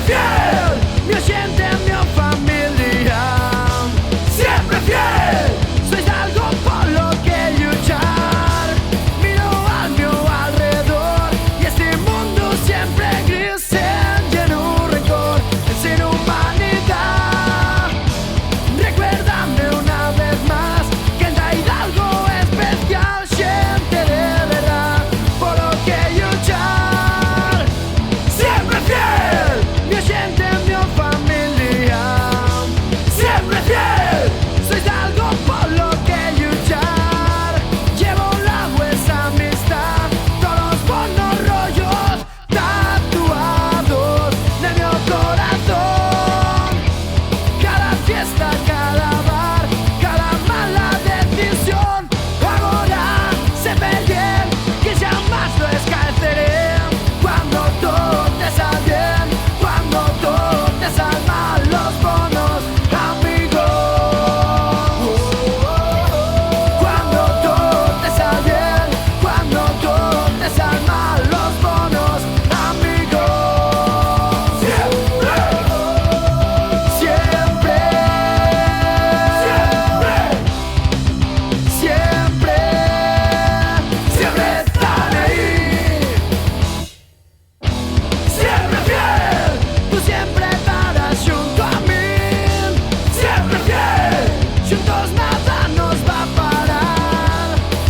fiel, mi oyente, mi familia. Siempre fiel, sois algo por lo que luchar. Miro al mío alrededor y este mundo siempre gris, lleno de rencor, sin humanidad. Recuérdame una vez más que en realidad algo especial siente de verdad por lo que luchar. Siempre fiel, mi oyente, mi familia. Siempre fiel, sois algo por lo que luchar. Llevo la vuestra amistad, todos los buenos rollos tatuados de mi corazón. Cada fiesta, cada bar, cada mala decisión. Ahora sé bien que jamás lo escaparé. Cuando todo te sale bien, cuando todo te sale mal, los bonos, amigos. Cuando todo te sale bien, cuando todo te sale mal, los bonos, amigos. Siempre, siempre, siempre, siempre están ahí. Siempre fiel, tú siempre estarás junto a mí. Siempre fiel, juntos nada nos va a parar.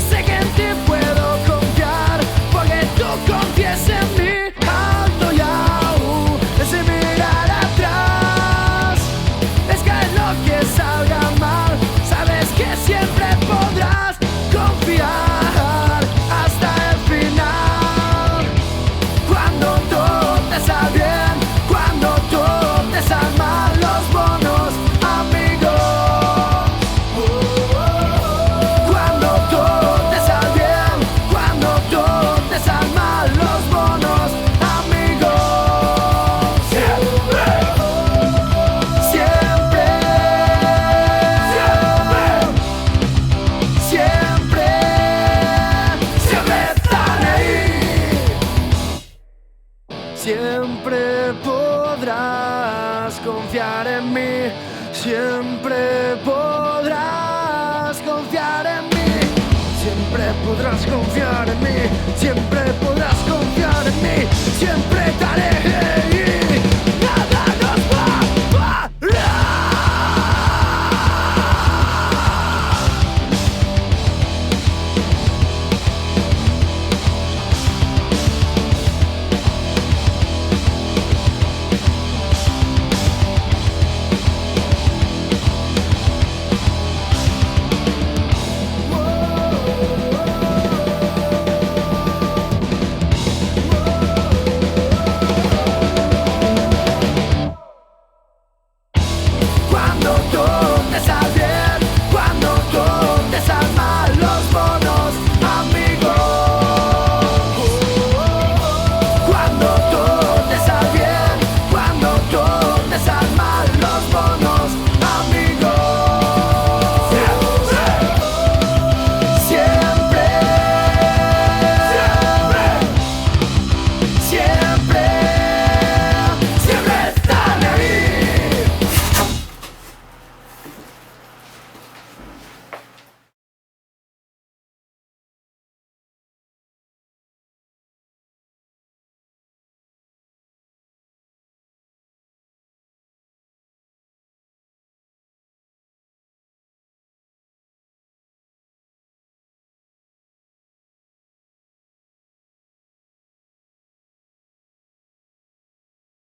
Sé que en ti puedo confiar, porque tú confías en mí. Alto y aún, sin mirar atrás. Es que lo que salga mal, sabes que siempre podrás confiar hasta el final. Cuando todo te sale bien, cuando todo te sale mal, los bonos, amigos. Cuando todo te sale bien, cuando todo te sale mal, los bonos, amigos. Siempre, siempre, siempre, siempre están ahí. Siempre podrás confiar en mí, siempre podrás confiar en mí, siempre podrás confiar en mí, siempre podrás confiar en mí, siempre